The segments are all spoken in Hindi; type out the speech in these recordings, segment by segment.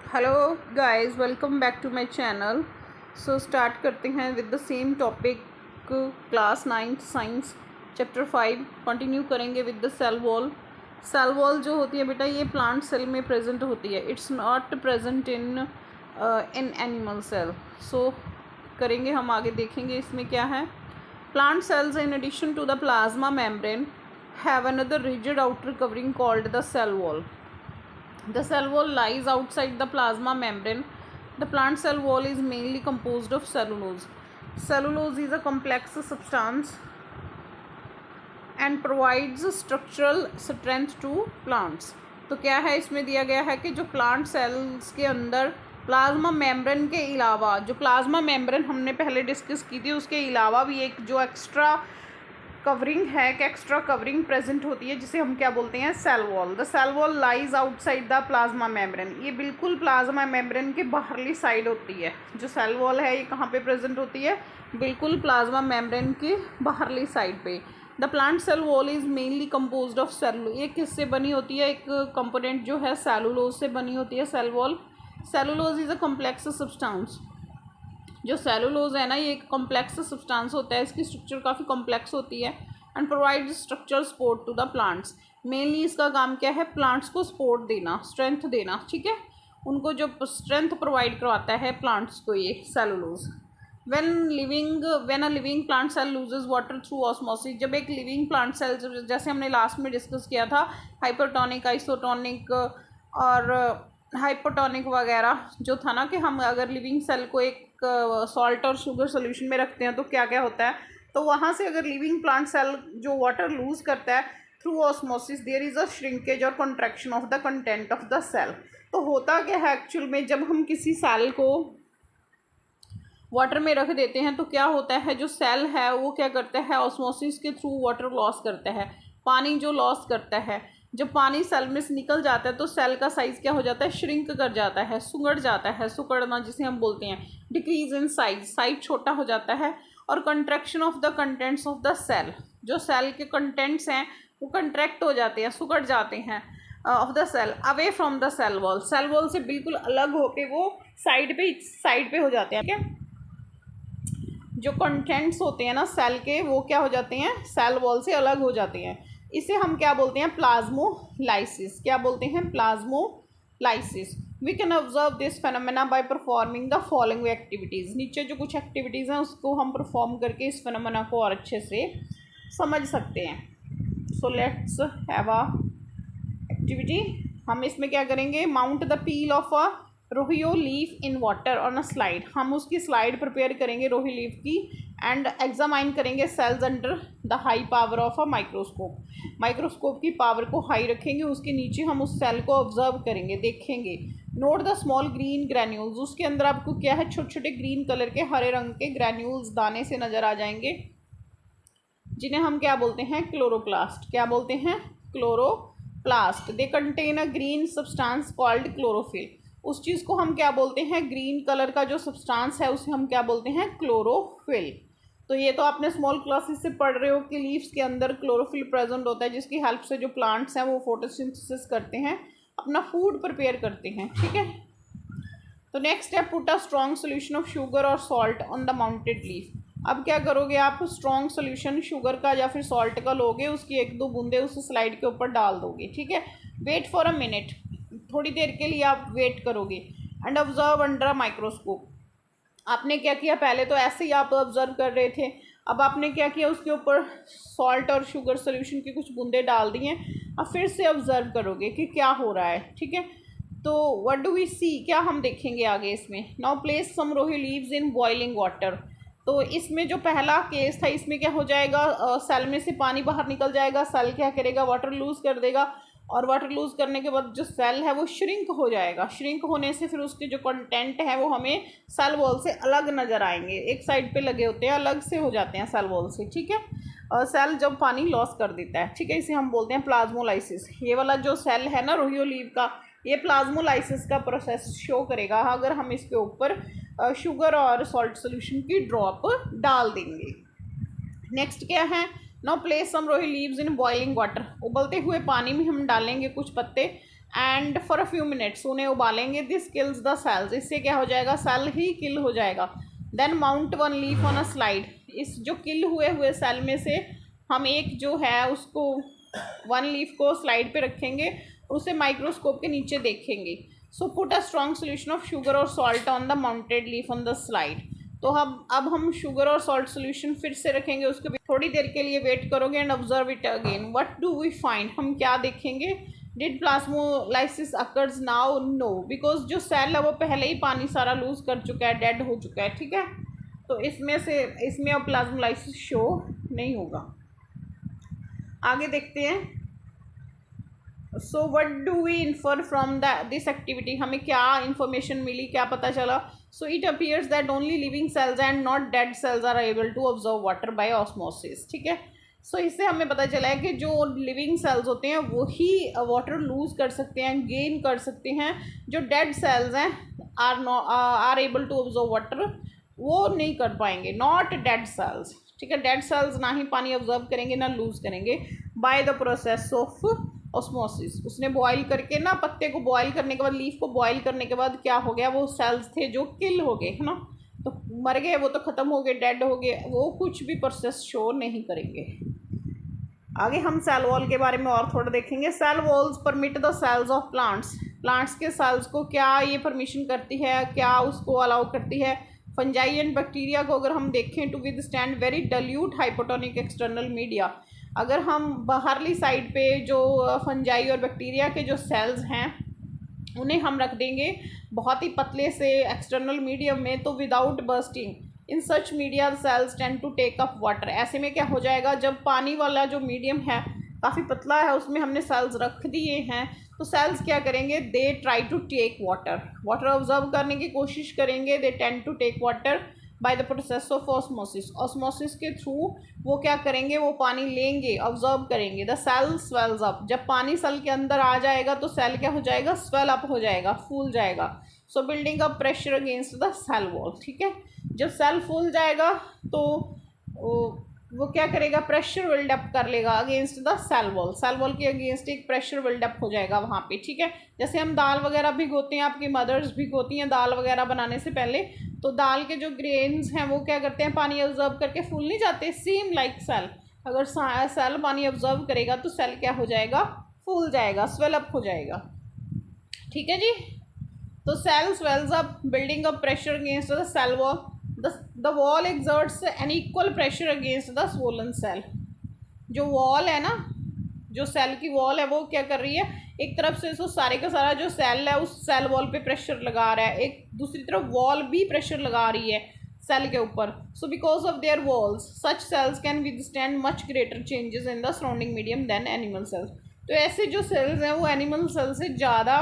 Hello guys, welcome back to my channel. So start करते हैं with the same topic. Class 9 science chapter 5 continue करेंगे with the cell wall. Cell wall जो होती है बेटा, ये प्लांट सेल में प्रेजेंट होती है। It's not present in animal cell. So करेंगे हम, आगे देखेंगे इसमें क्या है। Plant cells in addition to the plasma membrane have another rigid outer covering called the cell wall. The cell wall lies outside the plasma membrane. The plant cell wall is mainly composed of cellulose. Cellulose is a complex substance and provides structural strength to plants. तो क्या है इसमें दिया गया है कि जो प्लांट सेल्स के अंदर प्लाज्मा मेम्ब्रेन के अलावा, जो प्लाज्मा मेम्ब्रेन हमने पहले डिस्कस की थी, उसके अलावा भी एक जो एक्स्ट्रा कवरिंग है, एक एक्स्ट्रा कवरिंग प्रेजेंट होती है, जिसे हम क्या बोलते हैं, cell wall. The cell wall lies outside the plasma membrane. ये बिल्कुल प्लाज्मा मेम्ब्रेन के बाहरली साइड होती है. जो सेल वॉल है ये कहाँ पे प्रेजेंट होती है, बिल्कुल प्लाज्मा मेम्ब्रेन के बाहरली साइड पे. The plant cell wall is mainly composed of cellulose. ये किससे बनी होती है, एक कंपोनेंट जो है सेलुलोज से बनी होती है cell wall. Cellulose is a complex substance. जो सेलुलोज है ना, ये एक कॉम्प्लेक्स सब्सटेंस होता है. इसकी स्ट्रक्चर काफ़ी कॉम्प्लेक्स होती है and provide structure support to the plants. Mainly इसका काम क्या है, प्लांट्स को सपोर्ट देना, स्ट्रेंथ देना. ठीक है, उनको जो स्ट्रेंथ प्रोवाइड करवाता है प्लांट्स को ये cellulose. When a living plant cell loses water through osmosis. जब एक लिविंग प्लांट सेल, जैसे हमने लास्ट में डिस्कस किया था, हाइपरटोनिक, आइसोटोनिक और हाइपोटोनिक वगैरह जो था ना, कि हम अगर लिविंग सेल को एक सॉल्ट और शुगर सोल्यूशन में रखते हैं तो क्या क्या होता है. तो वहाँ से अगर लिविंग प्लांट सेल जो वाटर लूज़ करता है through osmosis, there is a shrinkage और contraction of the content of the cell. तो होता क्या है एक्चुअल में, जब हम किसी सेल को वाटर में रख देते हैं तो क्या होता है, जो सेल है वो क्या करता है, ऑस्मोसिस के थ्रू वाटर लॉस करता है, पानी जो लॉस करता है. जब पानी सेल में से निकल जाता है तो सेल का साइज़ क्या हो जाता है, श्रिंक कर जाता है, सुगड़ जाता है. सुगड़ना जिसे हम बोलते हैं, डिक्रीज इन साइज, साइज छोटा हो जाता है. और contraction of the contents of the cell. जो सेल के कंटेंट्स हैं वो कंट्रैक्ट हो जाते हैं, सुगड़ जाते हैं of the cell away from the cell wall. Cell wall से बिल्कुल अलग होके वो साइड पे हो जाते हैं. ठीक है, जो कंटेंट्स होते हैं ना सेल के, वो क्या हो जाते हैं, सेल वॉल से अलग हो जाते हैं. इसे हम क्या बोलते हैं, प्लाज्मोलाइसिस. क्या बोलते हैं, plasmolysis. We can observe this phenomena by performing the following activities. नीचे जो कुछ एक्टिविटीज़ हैं उसको हम परफॉर्म करके इस फेनोमेना को और अच्छे से समझ सकते हैं. So let's have a activity. हम इसमें क्या करेंगे, mount the peel of a Rhoeo leaf in water on a slide. हम उसकी स्लाइड प्रिपेयर करेंगे रोही लीफ की एंड एग्जामाइन करेंगे cells under the high power of a microscope. Microscope की पावर को हाई रखेंगे, उसके नीचे हम उस सेल को ऑब्जर्व करेंगे, देखेंगे. Note the small green granules. उसके अंदर आपको क्या है, छोटे छोटे ग्रीन कलर के, हरे रंग के ग्रैन्यूल्स दाने से नज़र आ जाएंगे, जिन्हें हम क्या बोलते हैं, क्लोरोप्लास्ट. क्या बोलते हैं, chloroplast. They contain a green substance called chlorophyll. उस चीज़ को हम क्या बोलते हैं, ग्रीन कलर का जो सब्सटेंस है उसे हम क्या बोलते हैं, क्लोरोफिल. तो ये तो आपने स्मॉल क्लासेस से पढ़ रहे हो कि लीव्स के अंदर क्लोरोफिल प्रेजेंट होता है, जिसकी हेल्प से जो प्लांट्स हैं वो फोटोसिंथेसिस करते हैं, अपना फूड प्रिपेयर करते हैं. ठीक है, तो next step, put a strong solution of sugar और salt on the mounted leaf. अब क्या करोगे आप, स्ट्रॉन्ग सोल्यूशन शुगर का या फिर सॉल्ट का लोगे, उसकी एक दो बूंदे उस स्लाइड के ऊपर डाल दोगे. ठीक है, वेट फॉर अ मिनट. थोड़ी देर के लिए आप वेट करोगे and observe under a microscope. आपने क्या किया, पहले तो ऐसे ही आप ऑब्जर्व कर रहे थे, अब आपने क्या किया, उसके ऊपर सॉल्ट और शुगर सोल्यूशन की कुछ बूंदे डाल दिए. अब फिर से ऑब्जर्व करोगे कि क्या हो रहा है. ठीक है, तो व्हाट डू वी सी, क्या हम देखेंगे आगे इसमें. नाउ प्लेस सम रोही लीव्स इन बॉइलिंग वाटर. तो इसमें जो पहला केस था, इसमें क्या हो जाएगा, सेल में से पानी बाहर निकल जाएगा, सेल क्या करेगा, वाटर लूज़ कर देगा, और वाटर लूज़ करने के बाद जो सेल है वो श्रिंक हो जाएगा. श्रिंक होने से फिर उसके जो कंटेंट है वो हमें सेल वॉल से अलग नज़र आएंगे, एक साइड पे लगे होते हैं, अलग से हो जाते हैं सेल वॉल से. ठीक है, सेल जब पानी लॉस कर देता है. ठीक है, इसे हम बोलते हैं प्लाज्मोलाइसिस. ये वाला जो सेल है ना रोहियो लीव का, ये प्लाज्मोलाइसिस का प्रोसेस शो करेगा अगर हम इसके ऊपर शुगर और सॉल्ट सोल्यूशन की ड्रॉप डाल देंगे. नेक्स्ट क्या है, नाउ प्लेस सम रोही लीव्स इन बॉइलिंग वाटर. उबलते हुए पानी में हम डालेंगे कुछ पत्ते and for a few minutes उन्हें उबालेंगे। दिस किल्स द सेल्स, इससे क्या हो जाएगा, सेल ही किल हो जाएगा। Then mount one leaf on a slide, इस जो किल हुए हुए सेल में से हम एक जो है उसको वन लीफ को स्लाइड पे रखेंगे, उसे माइक्रोस्कोप के नीचे देखेंगे। So put a strong solution of sugar और salt on the mounted leaf on the slide. तो अब हम शुगर और सॉल्ट सोल्यूशन फिर से रखेंगे, उसके थोड़ी देर के लिए वेट करोगे and observe it again. What do we find, हम क्या देखेंगे। Did plasmolysis occurs now, no, because जो सेल है वो पहले ही पानी सारा लूज कर चुका है, डेड हो चुका है, ठीक है। तो इसमें अब प्लाज्मोलाइसिस शो नहीं होगा। आगे देखते हैं। So what do we infer from this activity, हमें क्या इंफॉर्मेशन मिली, क्या पता चला। So it appears that only living cells and not dead cells are able to observe water by osmosis, ठीक है। सो इससे हमें पता चला है कि जो लिविंग सेल्स होते हैं वो ही वाटर लूज कर सकते हैं, गेन कर सकते हैं। जो डेड सेल्स हैं are able to observe water, वो नहीं कर पाएंगे, नॉट डेड सेल्स, ठीक है। डेड सेल्स ना ही पानी ऑब्जर्व करेंगे ना लूज करेंगे bye the process of osmosis. उसने बॉयल करके ना, पत्ते को बॉयल करने के बाद, लीफ को बॉयल करने के बाद क्या हो गया, वो सेल्स थे जो किल हो गए, है ना, तो मर गए, वो तो ख़त्म हो गए, डेड हो गए, वो कुछ भी प्रोसेस शो नहीं करेंगे। आगे हम सेल वॉल के बारे में और थोड़ा देखेंगे। Cell walls permit the cells of plants, plants के सेल्स को क्या ये परमिशन करती है, क्या उसको अलाउ करती है। फंजाई एंड बैक्टीरिया को अगर हम देखें, to withstand very dilute hypotonic external media, अगर हम बाहरली साइड पे जो फंजाई और बैक्टीरिया के जो सेल्स हैं उन्हें हम रख देंगे बहुत ही पतले से एक्सटर्नल मीडियम में, तो without bursting in such media cells tend to take up water. ऐसे में क्या हो जाएगा, जब पानी वाला जो मीडियम है काफ़ी पतला है, उसमें हमने सेल्स रख दिए हैं, तो सेल्स क्या करेंगे, they try to take water, water observe करने की कोशिश करेंगे। They tend to take water by the process of osmosis, osmosis के थ्रू वो क्या करेंगे, वो पानी लेंगे, ऑब्जर्व करेंगे। द सेल स्वेल्स अप, जब पानी सेल के अंदर आ जाएगा तो सेल क्या हो जाएगा, स्वेल अप हो जाएगा, फूल जाएगा। So building up pressure against the cell wall, ठीक है। जब सेल फूल जाएगा तो वो क्या करेगा, प्रेशर बिल्डअप कर लेगा against the cell wall, cell wall के अगेंस्ट एक प्रेशर बिल्डअप हो जाएगा वहाँ पे, ठीक है। जैसे हम दाल वगैरह भिगोते हैं, आपकी मदर्स भिगोती हैं दाल वगैरह बनाने से पहले, तो दाल के जो ग्रेन्स हैं वो क्या करते हैं, पानी ऑब्जर्व करके फूल नहीं जाते। सेम लाइक सेल, अगर सेल पानी ऑब्जर्व करेगा तो सेल क्या हो जाएगा, फूल जाएगा, स्वेल अप हो जाएगा, ठीक है जी। तो cell swells up, building up pressure against the cell wall, the wall exerts an equal pressure against the swollen cell. जो वॉल है ना, जो सेल की वॉल है वो क्या कर रही है, एक तरफ से तो सारे का सारा जो सेल है उस सेल वॉल पे प्रेशर लगा रहा है, एक दूसरी तरफ वॉल भी प्रेशर लगा रही है सेल के ऊपर। So because of their walls such cells can withstand much greater changes in the surrounding medium than animal cells. तो ऐसे जो सेल्स हैं वो एनिमल सेल से ज़्यादा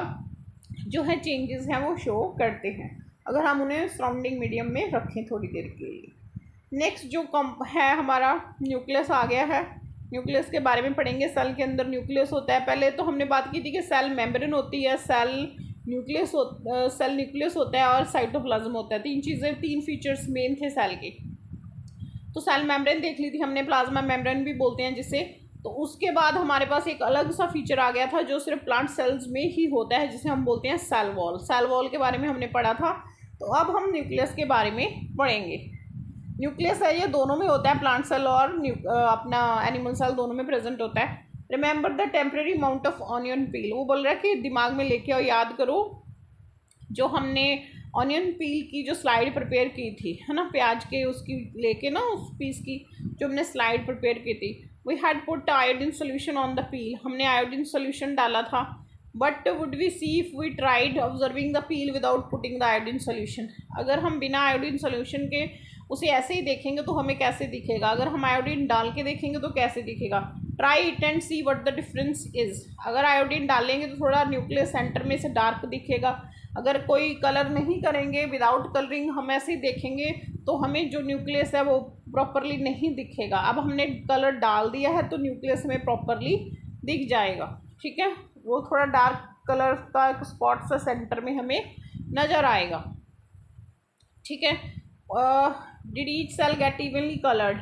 जो है चेंजेस हैं वो शो करते हैं, अगर हम उन्हें सराउंडिंग मीडियम में रखें थोड़ी देर के लिए। नेक्स्ट जो है हमारा न्यूक्लियस आ गया है, न्यूक्लियस के बारे में पढ़ेंगे। सेल के अंदर न्यूक्लियस होता है, पहले तो हमने बात की थी कि सेल मेम्ब्रेन होती है, सेल न्यूक्लियस होता है और साइटोप्लाज्म होता है। तीन चीज़ें, तीन फीचर्स मेन थे सेल के। तो सेल मेम्ब्रेन देख ली थी हमने, प्लाज्मा मेम्ब्रेन भी बोलते हैं जिसे। तो उसके बाद हमारे पास एक अलग सा फीचर आ गया था जो सिर्फ प्लांट सेल्स में ही होता है, जिसे हम बोलते हैं सेल वॉल। सेल वॉल के बारे में हमने पढ़ा था, तो अब हम न्यूक्लियस के बारे में पढ़ेंगे। न्यूक्लियस है ये दोनों में होता है, प्लांट सेल और अपना एनिमल सेल दोनों में प्रेजेंट होता है। Remember the temporary amount of onion peel, वो बोल रहा है कि दिमाग में लेके और याद करो जो हमने ऑनियन पील की जो स्लाइड प्रिपेयर की थी, है ना, प्याज के उसकी लेके ना उस पीस की जो हमने स्लाइड प्रिपेयर की थी। We had put iodine solution on the peel, हमने आयोडीन सोल्यूशन डाला था। But would we see if we tried observing the peel without putting the iodine solution, अगर हम बिना आयोडीन सोल्यूशन के उसे ऐसे ही देखेंगे तो हमें कैसे दिखेगा, अगर हम आयोडीन डाल के देखेंगे तो कैसे दिखेगा। Try it and see what the difference is, अगर आयोडीन डालेंगे तो थोड़ा न्यूक्लियस सेंटर में से डार्क दिखेगा, अगर कोई कलर नहीं करेंगे विदाउट कलरिंग हम ऐसे ही देखेंगे तो हमें जो न्यूक्लियस है वो प्रॉपरली नहीं दिखेगा। अब हमने कलर डाल दिया है तो न्यूक्लियस हमें प्रॉपरली दिख जाएगा, ठीक है। वो थोड़ा डार्क कलर का एक स्पॉट सा सेंटर में हमें नज़र आएगा, ठीक है। Did each cell get evenly coloured,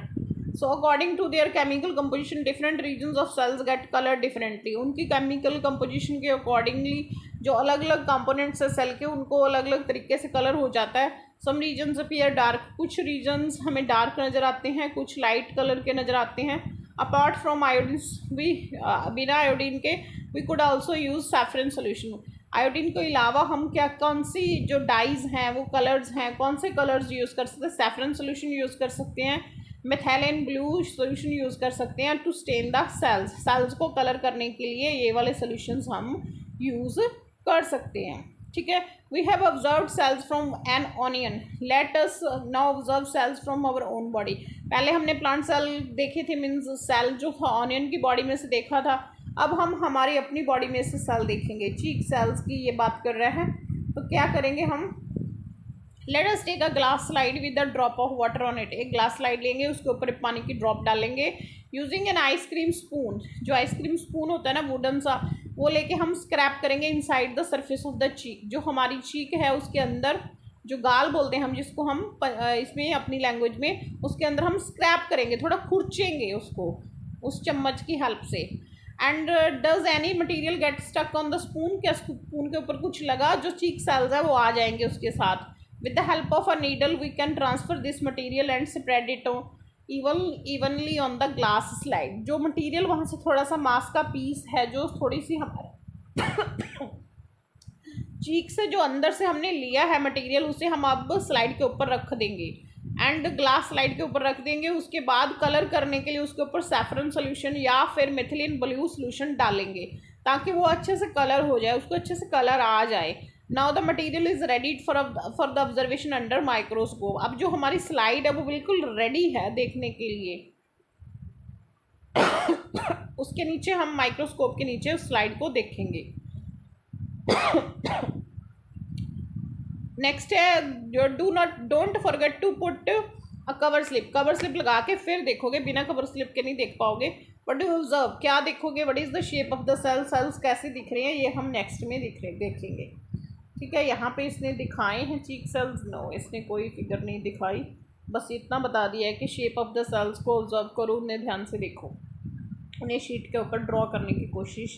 so according to their chemical composition different regions of cells get colour differently. उनकी केमिकल कंपोजिशन के अकॉर्डिंगली जो अलग अलग कंपोनेंट्स है सेल के, उनको अलग अलग तरीके से कलर हो जाता है। सम रीजन्स अपीयर डार्क, कुछ रीजन्स हमें डार्क नज़र आते हैं, कुछ लाइट कलर के नज़र आते हैं। अपार्ट फ्रॉम आयोडीन भी, बिना आयोडीन के we could also use saffron solution. Iodine के अलावा हम क्या कौन सी जो डाइज हैं, वो कलर्स हैं, कौन से कलर्स यूज़ कर सकते हैं? सैफरन सोल्यूशन यूज़ कर सकते हैं, मेथैलिन ब्लू सोल्यूशन यूज़ कर सकते हैं to stain the cells. Cells को कलर करने के लिए ये वाले सोल्यूशंस हम यूज़ कर सकते हैं, ठीक है। We have observed cells from an onion, let us now observe cells from our own body. पहले हमने प्लांट सेल देखे थे, मीन्स सेल जो था ऑनियन की बॉडी में से देखा था। अब हम हमारी अपनी बॉडी में से सेल देखेंगे, चीक सेल्स की ये बात कर रहे हैं। तो क्या करेंगे हम? Let us take a glass slide with a drop of water on it. एक ग्लास स्लाइड लेंगे, उसके ऊपर पानी की ड्रॉप डालेंगे यूजिंग एन आइसक्रीम स्पून। जो आइसक्रीम स्पून होता है ना, वुडन सा, वो लेके हम स्क्रैप करेंगे inside the surface of the cheek. जो हमारी चीक है उसके अंदर, जो गाल बोलते हैं हम जिसको, हम इसमें अपनी लैंग्वेज में, उसके अंदर हम स्क्रैप करेंगे, थोड़ा खुरचेंगे उसको उस चम्मच की हेल्प से। And does any material get stuck on the spoon? क्या स्पून के ऊपर कुछ लगा? जो चीक सेल्स है वो आ जाएंगे उसके साथ। With the help of a needle we can transfer this material and spread it evenly on the glass slide. जो मटीरियल वहाँ से थोड़ा सा मांस का पीस है, जो थोड़ी सी हमारे चीक से जो अंदर से हमने लिया है मटेरियल, उसे हम अब स्लाइड के ऊपर रख देंगे एंड ग्लास स्लाइड के ऊपर रख देंगे। उसके बाद कलर करने के लिए उसके ऊपर सैफरन सोल्यूशन या फिर मेथिलीन ब्लू सोल्यूशन डालेंगे ताकि वो अच्छे से कलर हो जाए, उसको अच्छे से कलर आ जाए। Now the material is ready for the observation under microscope. अब जो हमारी स्लाइड है वो बिल्कुल रेडी है देखने के लिए। उसके नीचे हम माइक्रोस्कोप के नीचे उस स्लाइड को देखेंगे। नेक्स्ट है don't forget to put a cover slip. Cover slip लगा के फिर देखोगे, बिना कवर स्लिप के नहीं देख पाओगे। बट यू ऑब्जर्व, क्या देखोगे? What is the shape of the cell, cells कैसे दिख रहे हैं, ये हम नेक्स्ट में देखेंगे, ठीक है। यहाँ पे इसने दिखाए हैं चीक सेल्स, नो इसने कोई फिगर नहीं दिखाई, बस इतना बता दिया है कि शेप ऑफ द सेल्स को ऑब्जर्व करो, उन्हें ध्यान से देखो, उन्हें शीट के ऊपर ड्रॉ करने की कोशिश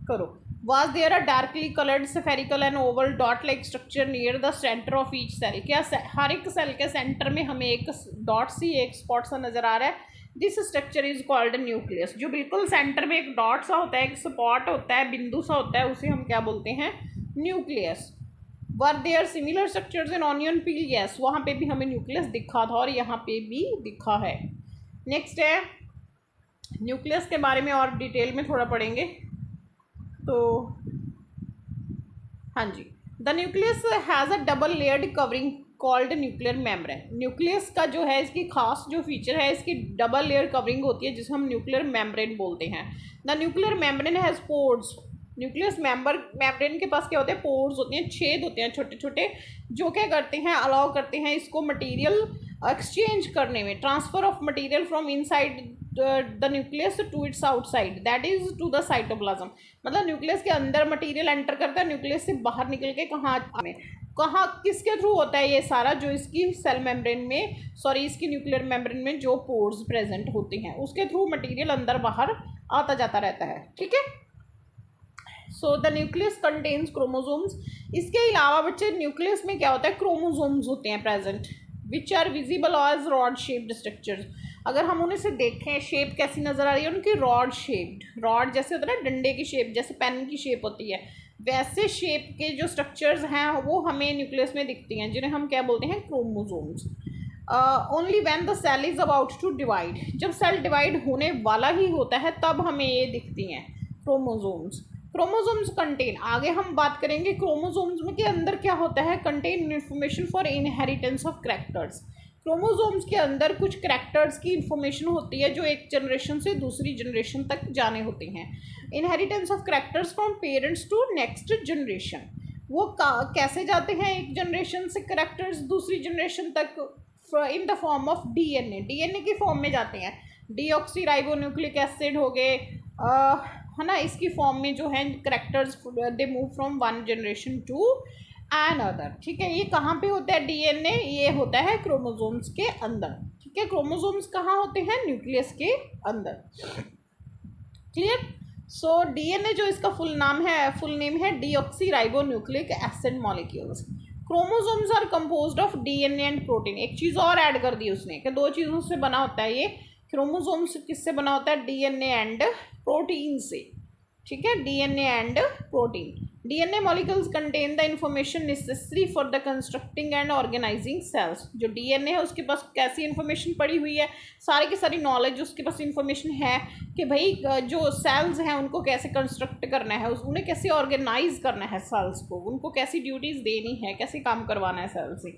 करो। Was there a darkly colored spherical and oval dot-like structure near the center of each cell? क्या हर एक सेल के सेंटर में हमें एक डॉट सी, एक स्पॉट सा नज़र आ रहा है। This structure is called nucleus. जो बिल्कुल सेंटर में एक डॉट सा होता है, एक स्पॉट होता है, बिंदु सा होता है, उसे हम क्या बोलते हैं? Nucleus. Were there similar structures in onion peel? Yes, वहाँ पे भी हमें न्यूक्लियस दिखा था और यहाँ पे भी दिखा है। नेक्स्ट है, न्यूक्लियस के बारे में और डिटेल में थोड़ा पढ़ेंगे। तो हाँ जी, the nucleus has a double layered covering called nuclear membrane. Nucleus का जो है, इसकी खास जो फीचर है, इसकी डबल लेयर कवरिंग होती है जिसे हम न्यूक्लियर मेम्ब्रेन बोलते हैं। The nuclear membrane has pores. Nucleus membrane के पास क्या होते हैं? पोर्स होते हैं, छेद होते हैं छोटे छोटे, जो क्या करते हैं? अलाउ करते हैं इसको मटीरियल एक्सचेंज करने में, transfer of material from inside the nucleus to its outside, that is to the cytoplasm. मतलब न्यूक्लियस के अंदर मटेरियल एंटर करता है, न्यूक्लियस से बाहर निकल के कहाँ किसके थ्रू होता है ये सारा? जो इसकी सेल मेम्ब्रेन में, सॉरी इसकी न्यूक्लियर मेम्ब्रेन में जो पोर्स प्रेजेंट होते हैं, उसके थ्रू मटेरियल अंदर बाहर आता जाता रहता है, ठीक है। So the nucleus contains chromosomes. इसके अलावा बच्चे न्यूक्लियस में क्या होता है? क्रोमोसोम्स होते हैं present, which are visible as rod shaped structures. अगर हम उन्हें से देखें, शेप कैसी नज़र आ रही है उनकी? Rod shaped. रॉड जैसे होता है ना, डंडे की शेप, जैसे पेन की शेप होती है, वैसे शेप के जो स्ट्रक्चर्स हैं वो हमें न्यूक्लियस में दिखती हैं, जिन्हें हम क्या बोलते हैं? Chromosomes. Only when the cell is about to divide. जब सेल डिवाइड होने वाला ही होता है तब हमें ये दिखती हैं क्रोमोसोम्स। क्रोमोसोम्स कंटेन, आगे हम बात करेंगे क्रोमोसोम्स में के अंदर क्या होता है। Contain information for inheritance of characters. Chromosomes के अंदर कुछ कैरेक्टर्स की इंफॉर्मेशन होती है जो एक जनरेशन से दूसरी जनरेशन तक जाने होते हैं। Inheritance of characters from parents to next generation. वो कैसे जाते हैं एक जनरेशन से कैरेक्टर्स दूसरी जनरेशन तक? In the form of DNA. DNA की फॉर्म में जाते हैं। डीऑक्सीराइबोन्यूक्लिक एसिड हो गए, है ना, इसकी फॉर्म में जो है characters they move from one generation to another, ठीक है। ये कहाँ पे होता है? डीएनए ये होता है क्रोमोसोम्स के अंदर, ठीक है। ठीक है। क्रोमोसोम्स कहाँ होते हैं? न्यूक्लियस के अंदर। क्लियर। सो डीएनए जो इसका फुल नेम है deoxyribonucleic acid molecules. Chromosomes are composed of DNA and protein. एक चीज़ और ऐड कर दी उसने कि 2 चीज़ों से बना होता है ये। क्रोमोसोम्स किससे बना होता है? डीएनए एंड प्रोटीन से। ठीक है, DNA and protein. DNA molecules contain the information necessary for the constructing and organising cells. जो डीएनए है उसके पास कैसी इंफॉर्मेशन पड़ी हुई है? सारी की सारी नॉलेज उसके पास इंफॉर्मेशन है कि भाई जो सेल्स हैं उनको कैसे कंस्ट्रक्ट करना है, उन्हें कैसे ऑर्गेनाइज करना है सेल्स को, उनको कैसी ड्यूटीज़ देनी है, कैसे काम करवाना है सेल से।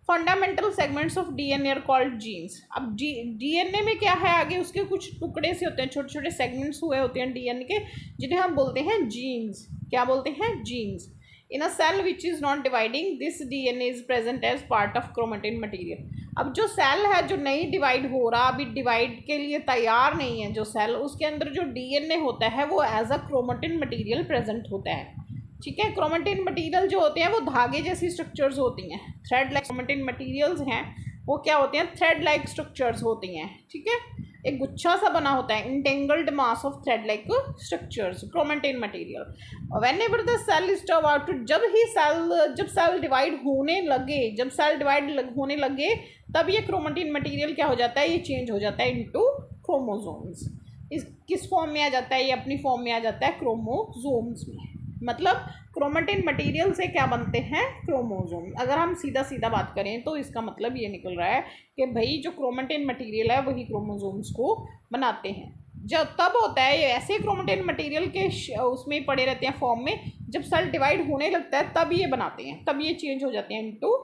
Fundamental segments of DNA are called genes. अब डीएनए में क्या है? आगे उसके कुछ टुकड़े से होते हैं, छोटे छोटे सेगमेंट्स हुए होते हैं डीएनए के, जिन्हें हम बोलते हैं जीन्स। क्या बोलते हैं? Genes. In a cell which is not dividing this DNA is present as part of chromatin material. अब जो सेल है जो नहीं डिवाइड हो रहा, अभी डिवाइड के लिए तैयार नहीं है जो सेल, उसके अंदर जो डीएनए होता है वो as a chromatin material present होता है। ठीक है। क्रोमेटिन मटीरियल जो होते हैं वो धागे जैसी स्ट्रक्चर्स होती हैं। थ्रेड लाइक क्रोमेटिन मटीरियल्स हैं वो क्या होते हैं? थ्रेड लाइक स्ट्रक्चर्स होती हैं। ठीक है, एक गुच्छा सा बना होता है, entangled mass of thread like structures, chromatin material. Whenever the cell is about to, जब सेल डिवाइड होने लगे तब ये क्रोमेटिन मटीरियल क्या हो जाता है? ये चेंज हो जाता है इनटू क्रोमोसोम्स। इस किस फॉर्म में आ जाता है? ये अपनी फॉर्म में आ जाता है क्रोमोसोम्स में। मतलब क्रोमेटिन मटीरियल से क्या बनते हैं? क्रोमोसोम। अगर हम सीधा सीधा बात करें तो इसका मतलब ये निकल रहा है कि भाई जो क्रोमेटिन मटीरियल है वही क्रोमोसोम्स को बनाते हैं। जब तब होता है ये ऐसे क्रोमेटिन मटीरियल के उसमें पड़े रहते हैं फॉर्म में, जब सेल डिवाइड होने लगता है तब ये बनाते हैं, तब ये चेंज हो जाते हैं इनटू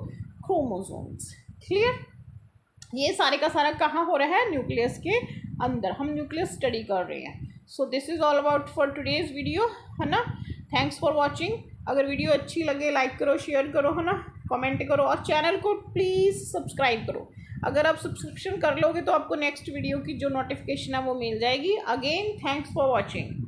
क्रोमोसोम्स। क्लियर। ये सारे का सारा कहाँ हो रहा है? न्यूक्लियस के अंदर। हम न्यूक्लियस स्टडी कर रहे हैं। So this is all about for today's video, है ना। Thanks for watching. अगर वीडियो अच्छी लगे लाइक करो, शेयर करो, है ना, कमेंट करो और चैनल को प्लीज़ सब्सक्राइब करो। अगर आप सब्सक्रिप्शन कर लोगे तो आपको नेक्स्ट वीडियो की जो नोटिफिकेशन है वो मिल जाएगी। Again thanks for watching.